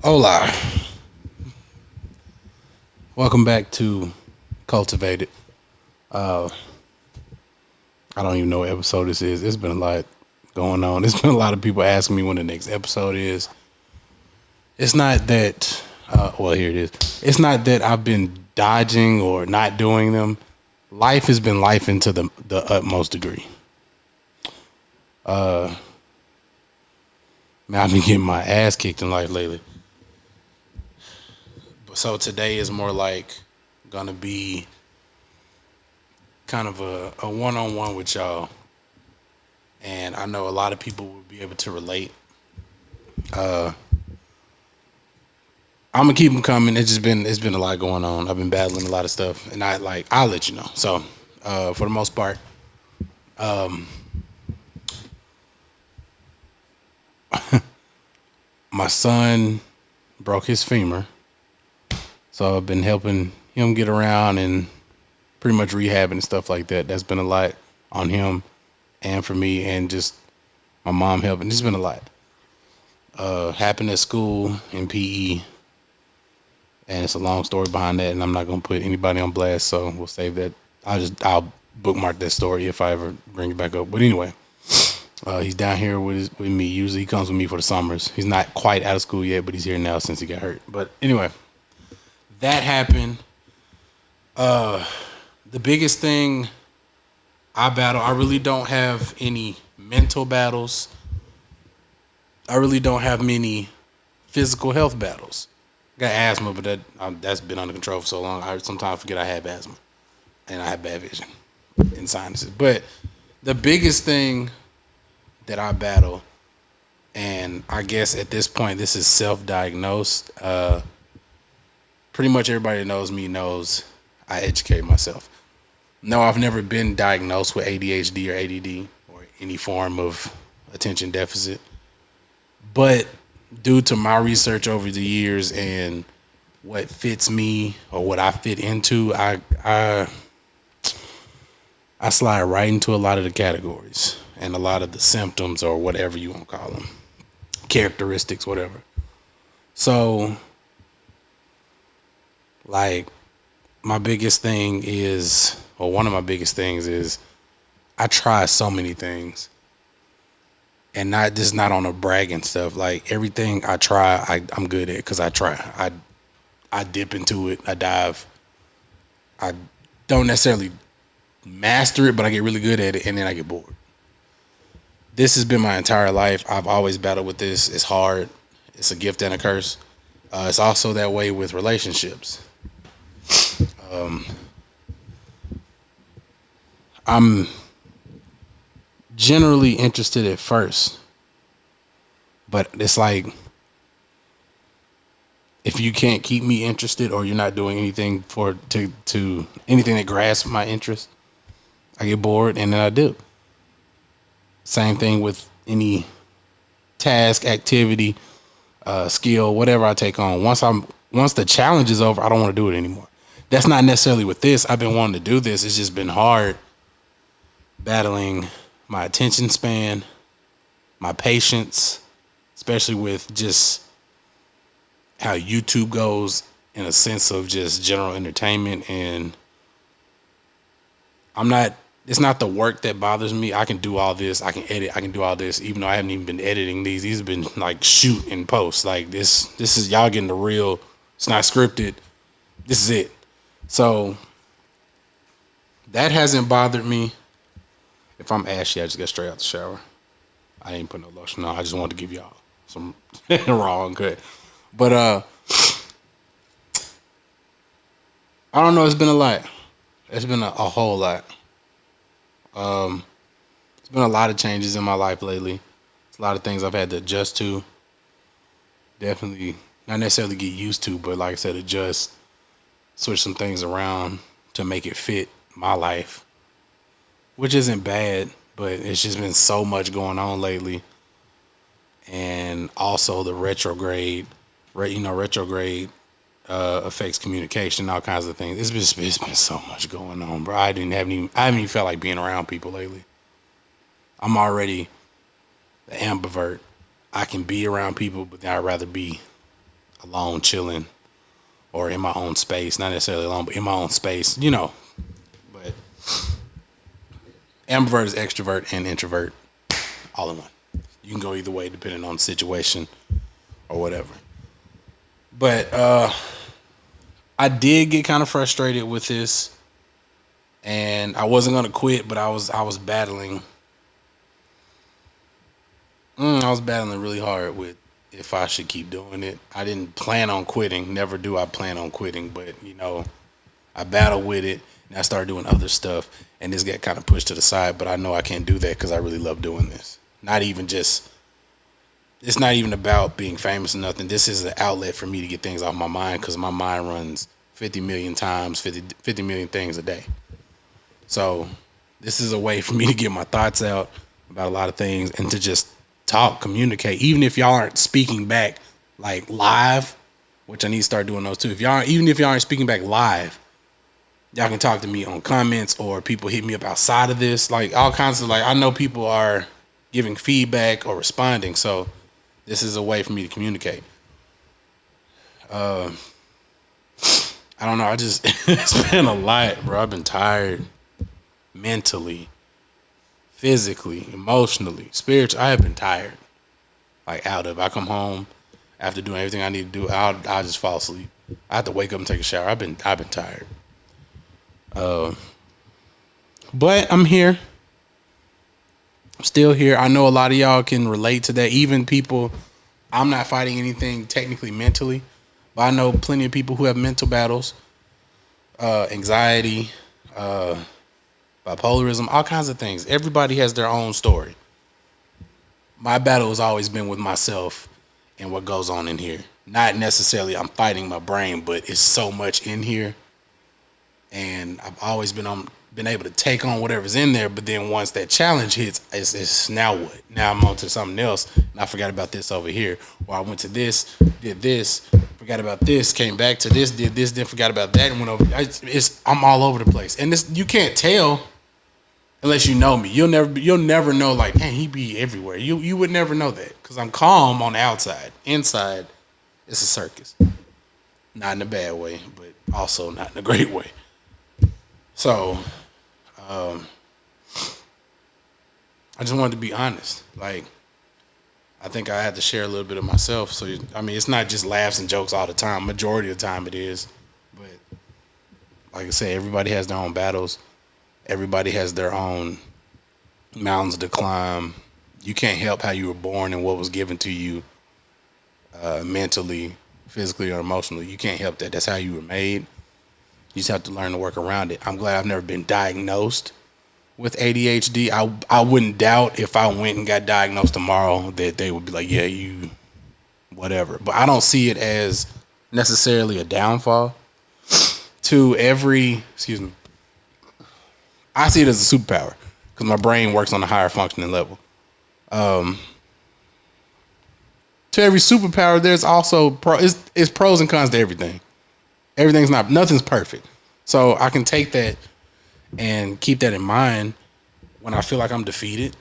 Hola. Welcome back to Cultiv8d. Uh, I don't even know what episode this is. It's been a lot going on. There's been a lot of people asking me when the next episode is. It's not that, well, here it is. It's not that I've been dodging or not doing them. Life has been life into the utmost degree. Man, I've been getting my ass kicked in life lately. So today is more like gonna be kind of a one-on-one with y'all, and I know a lot of people will be able to relate. I'm gonna keep them coming. It's been a lot going on. I've been battling a lot of stuff, and I'll let you know. So, for the most part, my son broke his femur, so I've been helping him get around and pretty much rehabbing and stuff like that. That's been a lot on him and for me, and just my mom helping. It's been a lot. Happened at school in PE, and it's a long story behind that, and I'm not gonna put anybody on blast, so we'll save that. I'll bookmark that story if I ever bring it back up. But anyway, he's down here with me. Usually he comes with me for the summers. He's not quite out of school yet, but he's here now since he got hurt. But anyway, that happened. The biggest thing I battle, I really don't have any mental battles. I really don't have many physical health battles. I got asthma, but that's been under control for so long. I sometimes forget I have asthma, and I have bad vision and sinuses. But the biggest thing that I battle, and I guess at this point this is self-diagnosed. Pretty much everybody that knows me knows I educate myself. No, I've never been diagnosed with ADHD or ADD or any form of attention deficit. But due to my research over the years and what fits me or what I fit into, I slide right into a lot of the categories and a lot of the symptoms or whatever you want to call them, characteristics, whatever. So, like, my biggest thing is, or one of my biggest things is, I try so many things, and not on a bragging stuff. Like everything I try, I'm good at because I try. I dip into it. I dive. I don't necessarily master it, but I get really good at it, and then I get bored. This has been my entire life. I've always battled with this. It's hard. It's a gift and a curse. It's also that way with relationships. I'm generally interested at first, but it's like if you can't keep me interested or you're not doing anything to anything that grasps my interest, I get bored and then I do. Same thing with any task, activity, skill, whatever I take on. Once the challenge is over, I don't want to do it anymore. That's not necessarily with this. I've been wanting to do this. It's just been hard battling my attention span, my patience, especially with just how YouTube goes in a sense of just general entertainment. And I'm not, it's not the work that bothers me. I can do all this. I can edit. I can do all this, even though I haven't even been editing these. These have been like shoot and post. Like this is y'all getting the real. It's not scripted. This is it. So that hasn't bothered me. If I'm ashy, I just get straight out the shower. I ain't put no lotion on. I just wanted to give y'all some raw and good. But I don't know. It's been a lot. It's been a whole lot. It's been a lot of changes in my life lately. It's a lot of things I've had to adjust to. Definitely not necessarily get used to, but like I said, adjust, switch some things around to make it fit my life, which isn't bad, but it's just been so much going on lately. And also the retrograde affects communication, all kinds of things. It's been so much going on, bro. I haven't even felt like being around people lately. I'm already the ambivert. I can be around people, but I'd rather be alone, chilling, or in my own space. Not necessarily alone, but in my own space. You know. But ambivert is extrovert and introvert all in one. You can go either way depending on the situation or whatever. But I did get kind of frustrated with this, and I wasn't gonna quit, but I was battling. I was battling really hard with if I should keep doing it. I didn't plan on quitting. Never do I plan on quitting, but I battled with it, and I started doing other stuff, and this got kind of pushed to the side. But I know I can't do that because I really love doing this. Not even just. It's not even about being famous or nothing. This is an outlet for me to get things off my mind because my mind runs 50 million times, 50 million things a day. So this is a way for me to get my thoughts out about a lot of things and to just talk, communicate. Even if y'all aren't speaking back like live, which I need to start doing those too. Even if y'all aren't speaking back live, y'all can talk to me on comments or people hit me up outside of this. Like all kinds of I know people are giving feedback or responding. So this is a way for me to communicate. I don't know. It's been a lot, bro. I've been tired mentally, physically, emotionally, spiritually. I have been tired. I come home after doing everything I need to do. I'll just fall asleep. I have to wake up and take a shower. I've been tired. But I'm here. I'm still here. I know a lot of y'all can relate to that. Even people, I'm not fighting anything technically mentally, but I know plenty of people who have mental battles, anxiety, bipolarism, all kinds of things. Everybody has their own story. My battle has always been with myself and what goes on in here. Not necessarily I'm fighting my brain, but it's so much in here, and I've always been able to take on whatever's in there. But then once that challenge hits, it's now what? Now I'm on to something else, and I forgot about this over here. Or I went to this, did this, forgot about this, came back to this, did this, then forgot about that, and went over. I'm all over the place, and this you can't tell unless you know me. You'll never know. Like, dang, he be everywhere. You would never know that because I'm calm on the outside. Inside, it's a circus. Not in a bad way, but also not in a great way. So, I just wanted to be honest. Like, I think I had to share a little bit of myself. So, it's not just laughs and jokes all the time. Majority of the time it is. But, like I say, everybody has their own battles. Everybody has their own mountains to climb. You can't help how you were born and what was given to you mentally, physically, or emotionally. You can't help that. That's how you were made. You just have to learn to work around it. I'm glad I've never been diagnosed with ADHD. I wouldn't doubt if I went and got diagnosed tomorrow that they would be like, yeah, you, whatever. But I don't see it as necessarily a downfall to excuse me. I see it as a superpower because my brain works on a higher functioning level. To every superpower, there's also it's pros and cons to everything. Nothing's perfect. So I can take that and keep that in mind when I feel like I'm defeated.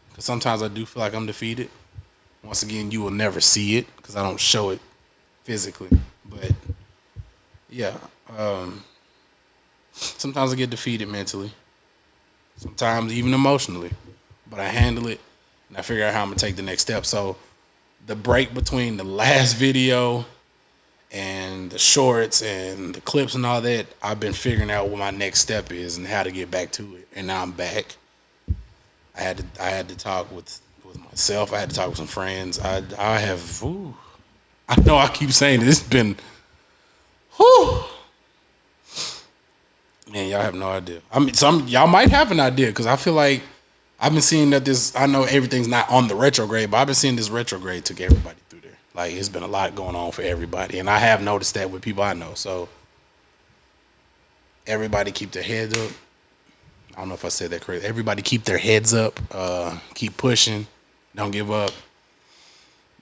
Because sometimes I do feel like I'm defeated. Once again, you will never see it because I don't show it physically. But yeah, sometimes I get defeated mentally. Sometimes even emotionally. But I handle it and I figure out how I'm going to take the next step. So the break between the last video and the shorts and the clips and all that, I've been figuring out what my next step is and how to get back to it. And now I'm back. I had to talk with myself. I had to talk with some friends. I know I keep saying it. It's been, man, y'all have no idea. Y'all might have an idea because I feel like I've been seeing that I know everything's not on the retrograde, but I've been seeing this retrograde took everybody through there. Like, it's been a lot going on for everybody. And I have noticed that with people I know. So, everybody keep their heads up. I don't know if I said that correctly. Everybody keep their heads up. Keep pushing. Don't give up.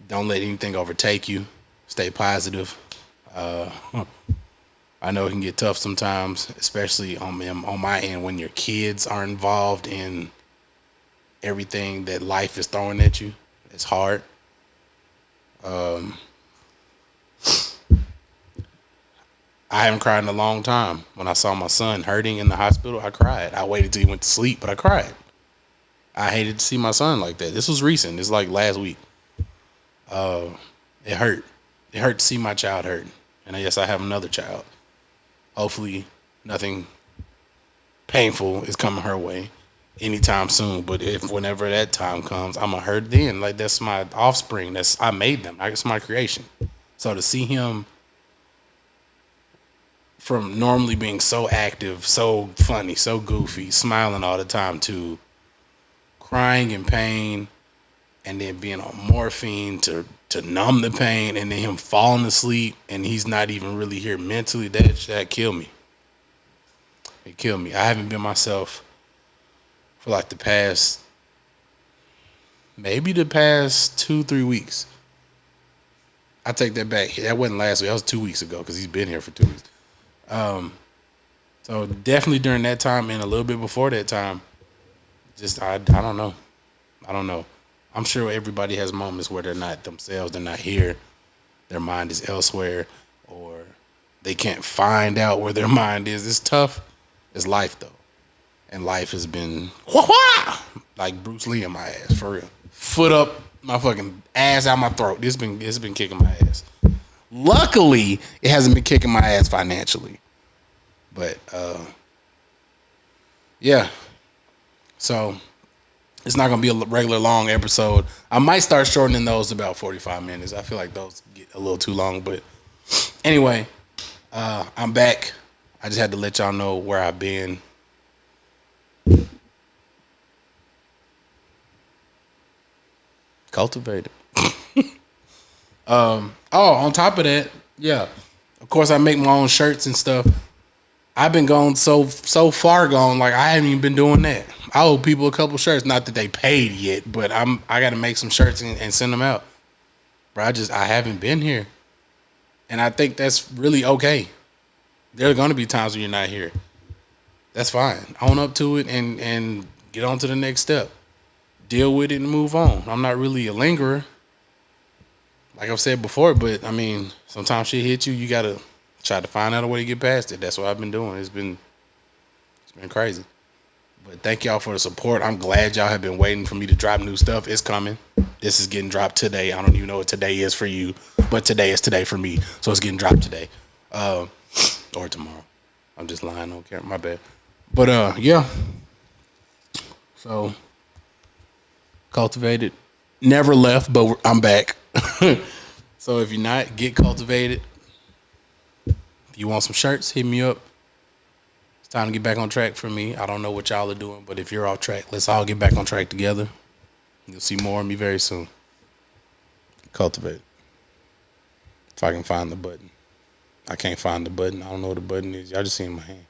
Don't let anything overtake you. Stay positive. I know it can get tough sometimes, especially on my end when your kids are involved in everything that life is throwing at you. It's hard. I haven't cried in a long time. When I saw my son hurting in the hospital, I cried. I waited till he went to sleep, but I cried. I hated to see my son like that. This was recent. It's like last week. It hurt. It hurt to see my child hurt. And yes, I have another child. Hopefully, nothing painful is coming her way anytime soon. But if whenever that time comes, I'm gonna hurt then. Like that's my offspring. That's I made them. Like it's my creation. So to see him from normally being so active, so funny, so goofy, smiling all the time to crying in pain and then being on morphine to numb the pain and then him falling asleep and he's not even really here mentally, that killed me. It killed me. I haven't been myself for like maybe the past 2-3 weeks. I take that back. That wasn't last week. That was 2 weeks ago because he's been here for 2 weeks. So definitely during that time and a little bit before that time, just I don't know. I don't know. I'm sure everybody has moments where they're not themselves, they're not here, their mind is elsewhere, or they can't find out where their mind is. It's tough. It's life though. And life has been like Bruce Lee in my ass, for real. Foot up my fucking ass out my throat. It's been kicking my ass. Luckily, it hasn't been kicking my ass financially. But yeah. So it's not gonna be a regular long episode. I might start shortening those to about 45 minutes. I feel like those get a little too long. But anyway, I'm back. I just had to let y'all know where I've been. Cultiv8d. On top of that, yeah. Of course, I make my own shirts and stuff. I've been gone so far gone, like I haven't even been doing that. I owe people a couple shirts, not that they paid yet, but I got to make some shirts and send them out. But I haven't been here, and I think that's really okay. There are going to be times when you're not here. That's fine. Own up to it and get on to the next step. Deal with it and move on. I'm not really a lingerer, like I've said before, but I mean, sometimes shit hits you. You gotta try to find out a way to get past it. That's what I've been doing. It's been crazy. But thank y'all for the support. I'm glad y'all have been waiting for me to drop new stuff. It's coming. This is getting dropped today. I don't even know what today is for you, but today is today for me. So it's getting dropped today, or tomorrow. I'm just lying. Don't care. My bad. But yeah. So Cultiv8d never left, but I'm back. So if you're not, get Cultiv8d. If you want some shirts, hit me up. It's time to get back on track for me. I don't know what y'all are doing, but if you're off track, let's all get back on track together. You'll see more of me very soon. Cultiv8d. If I can find the button. I can't find the button. I don't know what the button is. Y'all just see in my hand.